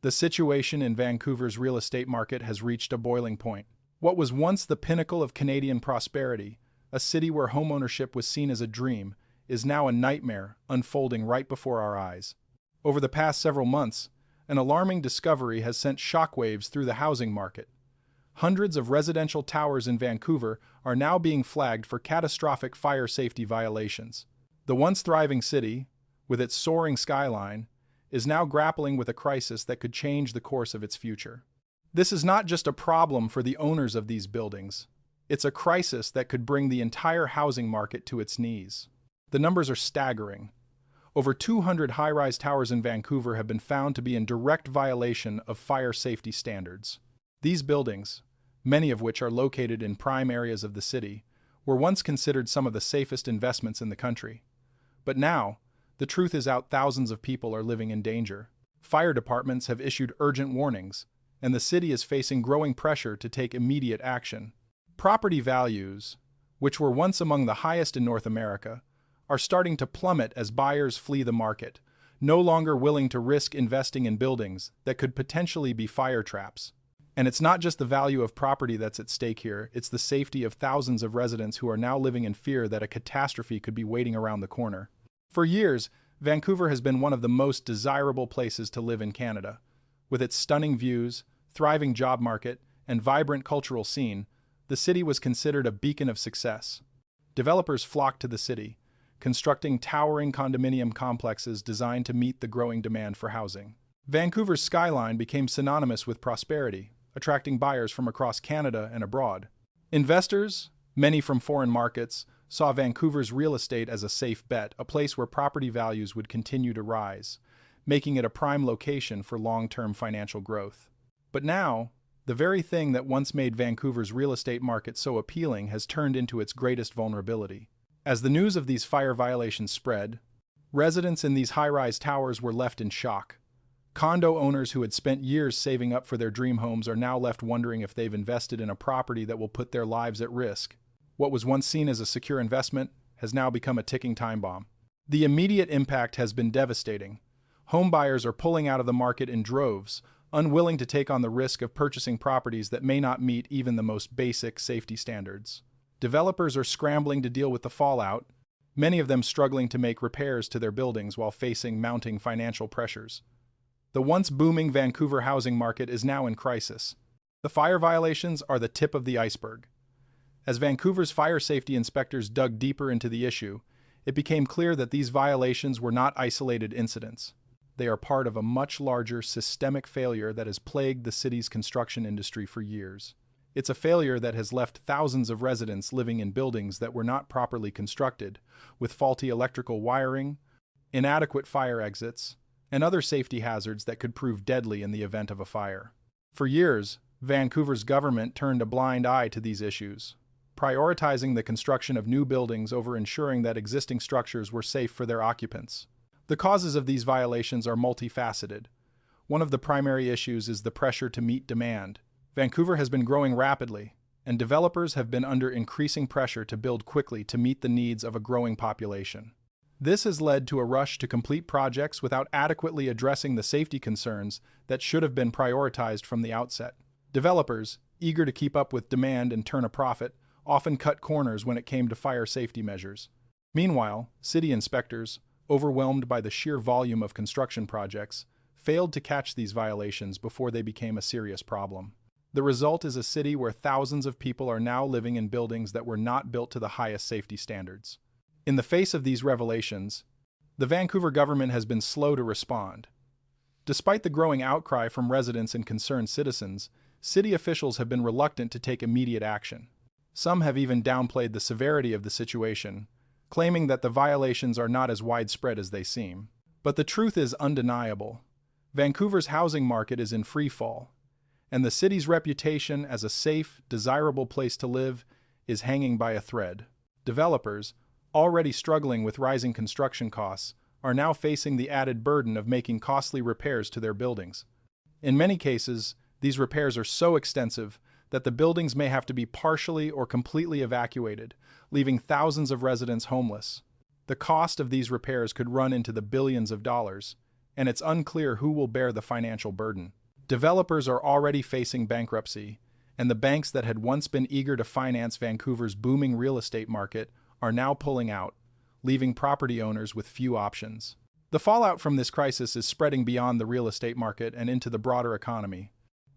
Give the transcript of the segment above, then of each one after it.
The situation in Vancouver's real estate market has reached a boiling point. What was once the pinnacle of Canadian prosperity, a city where homeownership was seen as a dream, is now a nightmare unfolding right before our eyes. Over the past several months, an alarming discovery has sent shockwaves through the housing market. Hundreds of residential towers in Vancouver are now being flagged for catastrophic fire safety violations. The once thriving city, with its soaring skyline, is now grappling with a crisis that could change the course of its future. This is not just a problem for the owners of these buildings. It's a crisis that could bring the entire housing market to its knees. The numbers are staggering. Over 200 high-rise towers in Vancouver have been found to be in direct violation of fire safety standards. These buildings, many of which are located in prime areas of the city, were once considered some of the safest investments in the country. But now, the truth is out, thousands of people are living in danger. Fire departments have issued urgent warnings, and the city is facing growing pressure to take immediate action. Property values, which were once among the highest in North America, are starting to plummet as buyers flee the market, no longer willing to risk investing in buildings that could potentially be fire traps. And it's not just the value of property that's at stake here, it's the safety of thousands of residents who are now living in fear that a catastrophe could be waiting around the corner. For years, Vancouver has been one of the most desirable places to live in Canada. With its stunning views, thriving job market, and vibrant cultural scene, the city was considered a beacon of success. Developers flocked to the city, constructing towering condominium complexes designed to meet the growing demand for housing. Vancouver's skyline became synonymous with prosperity, attracting buyers from across Canada and abroad. Investors, many from foreign markets, saw Vancouver's real estate as a safe bet, a place where property values would continue to rise, making it a prime location for long-term financial growth. But now, the very thing that once made Vancouver's real estate market so appealing has turned into its greatest vulnerability. As the news of these fire violations spread, residents in these high-rise towers were left in shock. Condo owners who had spent years saving up for their dream homes are now left wondering if they've invested in a property that will put their lives at risk. What was once seen as a secure investment has now become a ticking time bomb. The immediate impact has been devastating. Home buyers are pulling out of the market in droves, unwilling to take on the risk of purchasing properties that may not meet even the most basic safety standards. Developers are scrambling to deal with the fallout, many of them struggling to make repairs to their buildings while facing mounting financial pressures. The once booming Vancouver housing market is now in crisis. The fire violations are the tip of the iceberg. As Vancouver's fire safety inspectors dug deeper into the issue, it became clear that these violations were not isolated incidents. They are part of a much larger systemic failure that has plagued the city's construction industry for years. It's a failure that has left thousands of residents living in buildings that were not properly constructed, with faulty electrical wiring, inadequate fire exits, and other safety hazards that could prove deadly in the event of a fire. For years, Vancouver's government turned a blind eye to these issues, prioritizing the construction of new buildings over ensuring that existing structures were safe for their occupants. The causes of these violations are multifaceted. One of the primary issues is the pressure to meet demand. Vancouver has been growing rapidly, and developers have been under increasing pressure to build quickly to meet the needs of a growing population. This has led to a rush to complete projects without adequately addressing the safety concerns that should have been prioritized from the outset. Developers, eager to keep up with demand and turn a profit, often cut corners when it came to fire safety measures. Meanwhile, city inspectors, overwhelmed by the sheer volume of construction projects, failed to catch these violations before they became a serious problem. The result is a city where thousands of people are now living in buildings that were not built to the highest safety standards. In the face of these revelations, the Vancouver government has been slow to respond. Despite the growing outcry from residents and concerned citizens, city officials have been reluctant to take immediate action. Some have even downplayed the severity of the situation, claiming that the violations are not as widespread as they seem. But the truth is undeniable. Vancouver's housing market is in free fall, and the city's reputation as a safe, desirable place to live is hanging by a thread. Developers, already struggling with rising construction costs, are now facing the added burden of making costly repairs to their buildings. In many cases, these repairs are so extensive that the buildings may have to be partially or completely evacuated, leaving thousands of residents homeless. The cost of these repairs could run into the billions of dollars, and it's unclear who will bear the financial burden. Developers are already facing bankruptcy, and the banks that had once been eager to finance Vancouver's booming real estate market are now pulling out, leaving property owners with few options. The fallout from this crisis is spreading beyond the real estate market and into the broader economy,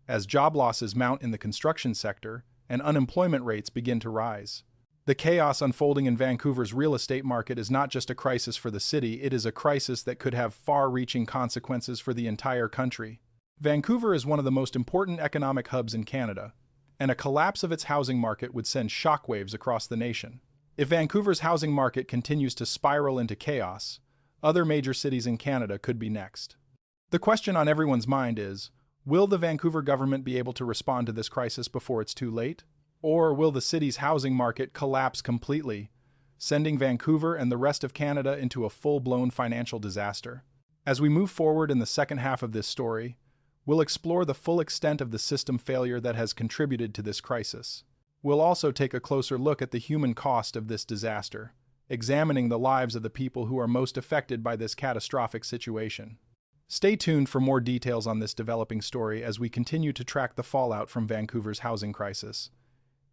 as job losses mount in the construction sector and unemployment rates begin to rise. The chaos unfolding in Vancouver's real estate market is not just a crisis for the city, it is a crisis that could have far-reaching consequences for the entire country. Vancouver is one of the most important economic hubs in Canada, and a collapse of its housing market would send shockwaves across the nation. If Vancouver's housing market continues to spiral into chaos, other major cities in Canada could be next. The question on everyone's mind is, will the Vancouver government be able to respond to this crisis before it's too late? Or will the city's housing market collapse completely, sending Vancouver and the rest of Canada into a full-blown financial disaster? As we move forward in the second half of this story, we'll explore the full extent of the system failure that has contributed to this crisis. We'll also take a closer look at the human cost of this disaster, examining the lives of the people who are most affected by this catastrophic situation. Stay tuned for more details on this developing story as we continue to track the fallout from Vancouver's housing crisis.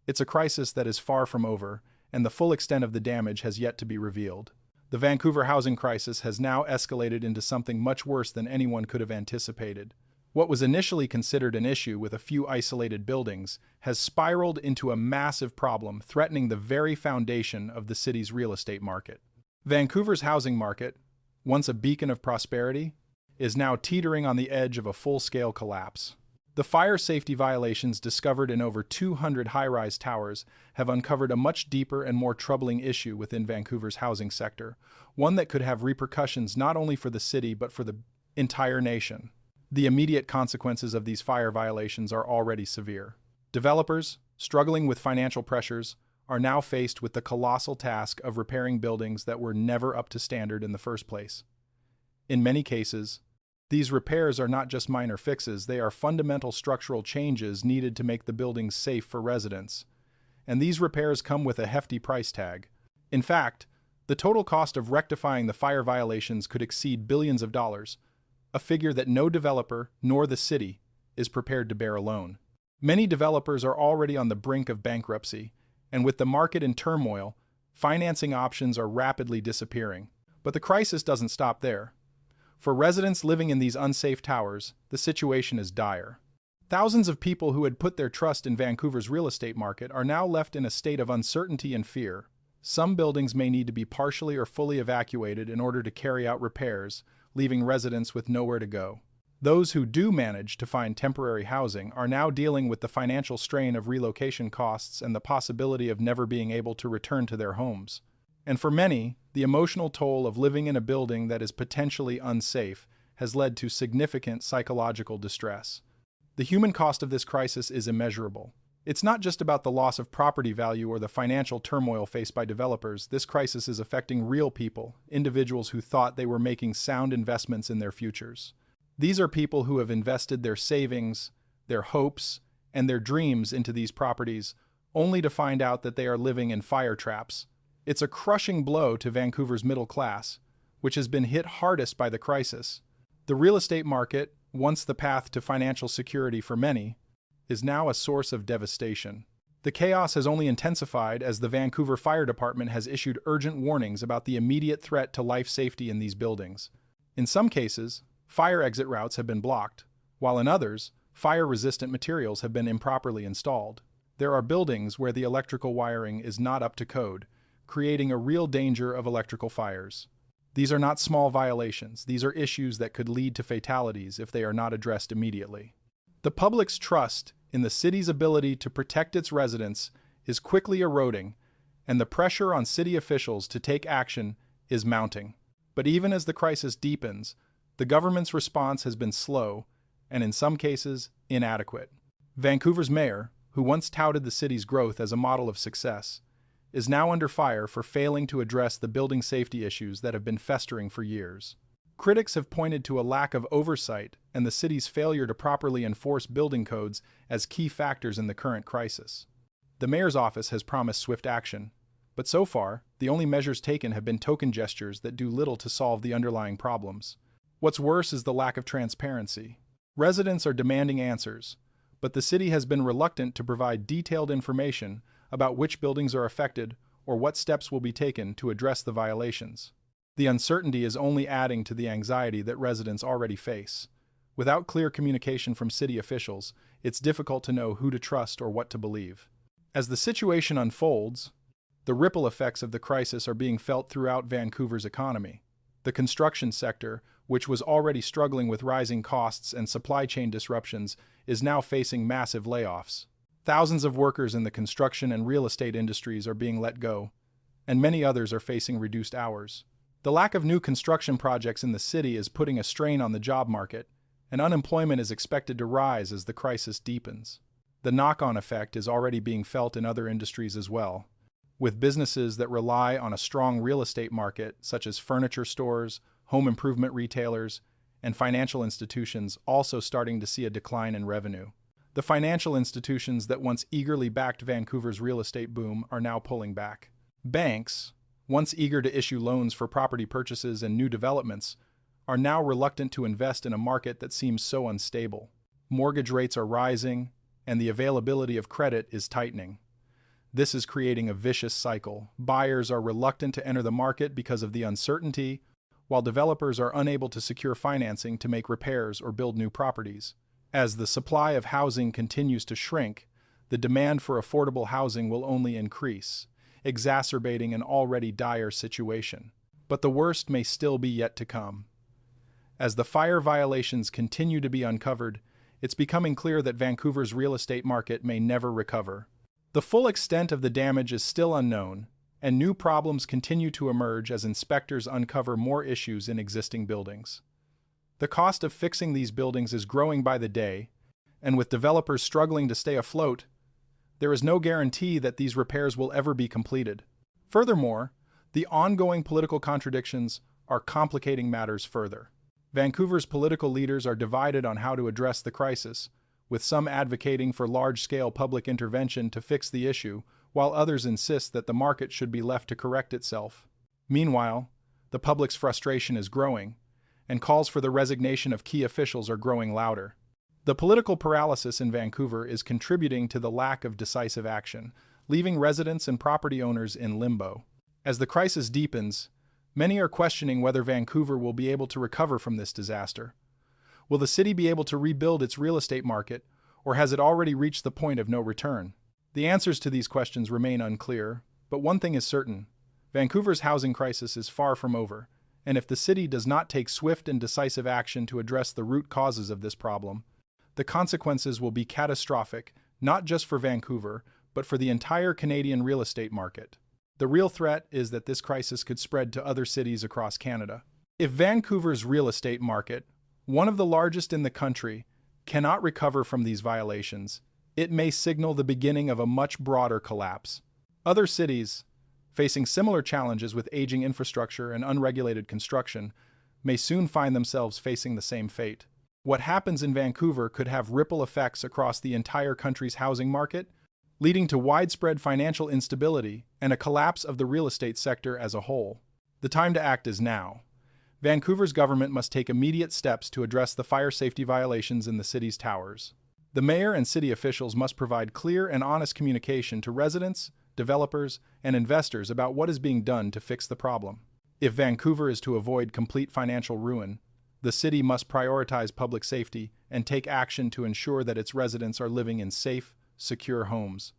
It's a crisis that is far from over, and the full extent of the damage has yet to be revealed. The Vancouver housing crisis has now escalated into something much worse than anyone could have anticipated. What was initially considered an issue with a few isolated buildings has spiraled into a massive problem threatening the very foundation of the city's real estate market. Vancouver's housing market, once a beacon of prosperity, is now teetering on the edge of a full-scale collapse. The fire safety violations discovered in over 200 high-rise towers have uncovered a much deeper and more troubling issue within Vancouver's housing sector, one that could have repercussions not only for the city but for the entire nation. The immediate consequences of these fire violations are already severe. Developers, struggling with financial pressures, are now faced with the colossal task of repairing buildings that were never up to standard in the first place. In many cases, these repairs are not just minor fixes, they are fundamental structural changes needed to make the buildings safe for residents. And these repairs come with a hefty price tag. In fact, the total cost of rectifying the fire violations could exceed billions of dollars, a figure that no developer, nor the city, is prepared to bear alone. Many developers are already on the brink of bankruptcy, and with the market in turmoil, financing options are rapidly disappearing. But the crisis doesn't stop there. For residents living in these unsafe towers, the situation is dire. Thousands of people who had put their trust in Vancouver's real estate market are now left in a state of uncertainty and fear. Some buildings may need to be partially or fully evacuated in order to carry out repairs, leaving residents with nowhere to go. Those who do manage to find temporary housing are now dealing with the financial strain of relocation costs and the possibility of never being able to return to their homes. And for many, the emotional toll of living in a building that is potentially unsafe has led to significant psychological distress. The human cost of this crisis is immeasurable. It's not just about the loss of property value or the financial turmoil faced by developers. This crisis is affecting real people, individuals who thought they were making sound investments in their futures. These are people who have invested their savings, their hopes, and their dreams into these properties, only to find out that they are living in fire traps. It's a crushing blow to Vancouver's middle class, which has been hit hardest by the crisis. The real estate market, once the path to financial security for many, is now a source of devastation. The chaos has only intensified as the Vancouver Fire Department has issued urgent warnings about the immediate threat to life safety in these buildings. In some cases, fire exit routes have been blocked, while in others, fire-resistant materials have been improperly installed. There are buildings where the electrical wiring is not up to code, creating a real danger of electrical fires. These are not small violations. These are issues that could lead to fatalities if they are not addressed immediately. The public's trust in the city's ability to protect its residents is quickly eroding, and the pressure on city officials to take action is mounting. But even as the crisis deepens, the government's response has been slow and, in some cases, inadequate. Vancouver's mayor, who once touted the city's growth as a model of success, is now under fire for failing to address the building safety issues that have been festering for years. Critics have pointed to a lack of oversight and the city's failure to properly enforce building codes as key factors in the current crisis. The mayor's office has promised swift action, but so far, the only measures taken have been token gestures that do little to solve the underlying problems. What's worse is the lack of transparency. Residents are demanding answers, but the city has been reluctant to provide detailed information about which buildings are affected or what steps will be taken to address the violations. The uncertainty is only adding to the anxiety that residents already face. Without clear communication from city officials, it's difficult to know who to trust or what to believe. As the situation unfolds, the ripple effects of the crisis are being felt throughout Vancouver's economy. The construction sector, which was already struggling with rising costs and supply chain disruptions, is now facing massive layoffs. Thousands of workers in the construction and real estate industries are being let go, and many others are facing reduced hours. The lack of new construction projects in the city is putting a strain on the job market, and unemployment is expected to rise as the crisis deepens. The knock-on effect is already being felt in other industries as well, with businesses that rely on a strong real estate market, such as furniture stores, home improvement retailers, and financial institutions, also starting to see a decline in revenue. The financial institutions that once eagerly backed Vancouver's real estate boom are now pulling back. Banks, once eager to issue loans for property purchases and new developments, are now reluctant to invest in a market that seems so unstable. Mortgage rates are rising, and the availability of credit is tightening. This is creating a vicious cycle. Buyers are reluctant to enter the market because of the uncertainty, while developers are unable to secure financing to make repairs or build new properties. As the supply of housing continues to shrink, the demand for affordable housing will only increase, exacerbating an already dire situation. But the worst may still be yet to come. As the fire violations continue to be uncovered, it's becoming clear that Vancouver's real estate market may never recover. The full extent of the damage is still unknown, and new problems continue to emerge as inspectors uncover more issues in existing buildings. The cost of fixing these buildings is growing by the day, and with developers struggling to stay afloat, there is no guarantee that these repairs will ever be completed. Furthermore, the ongoing political contradictions are complicating matters further. Vancouver's political leaders are divided on how to address the crisis, with some advocating for large-scale public intervention to fix the issue, while others insist that the market should be left to correct itself. Meanwhile, the public's frustration is growing, and calls for the resignation of key officials are growing louder. The political paralysis in Vancouver is contributing to the lack of decisive action, leaving residents and property owners in limbo. As the crisis deepens, many are questioning whether Vancouver will be able to recover from this disaster. Will the city be able to rebuild its real estate market, or has it already reached the point of no return? The answers to these questions remain unclear, but one thing is certain: Vancouver's housing crisis is far from over, and if the city does not take swift and decisive action to address the root causes of this problem, the consequences will be catastrophic, not just for Vancouver, but for the entire Canadian real estate market. The real threat is that this crisis could spread to other cities across Canada. If Vancouver's real estate market, one of the largest in the country, cannot recover from these violations, it may signal the beginning of a much broader collapse. Other cities, facing similar challenges with aging infrastructure and unregulated construction, may soon find themselves facing the same fate. What happens in Vancouver could have ripple effects across the entire country's housing market, leading to widespread financial instability and a collapse of the real estate sector as a whole. The time to act is now. Vancouver's government must take immediate steps to address the fire safety violations in the city's towers. The mayor and city officials must provide clear and honest communication to residents, developers, and investors about what is being done to fix the problem. If Vancouver is to avoid complete financial ruin, the city must prioritize public safety and take action to ensure that its residents are living in safe, secure homes.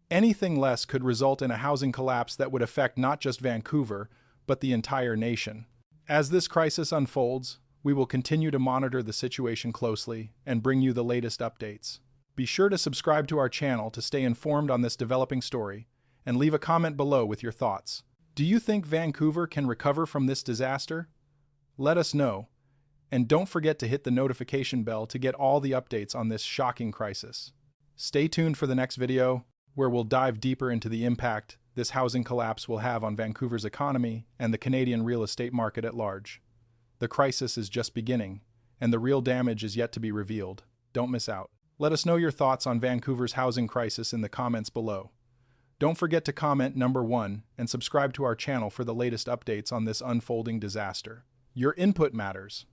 Anything less could result in a housing collapse that would affect not just Vancouver, but the entire nation. As this crisis unfolds, we will continue to monitor the situation closely and bring you the latest updates. Be sure to subscribe to our channel to stay informed on this developing story, and leave a comment below with your thoughts. Do you think Vancouver can recover from this disaster? Let us know, and don't forget to hit the notification bell to get all the updates on this shocking crisis. Stay tuned for the next video, where we'll dive deeper into the impact this housing collapse will have on Vancouver's economy and the Canadian real estate market at large. The crisis is just beginning, and the real damage is yet to be revealed. Don't miss out. Let us know your thoughts on Vancouver's housing crisis in the comments below. Don't forget to comment number 1 and subscribe to our channel for the latest updates on this unfolding disaster. Your input matters.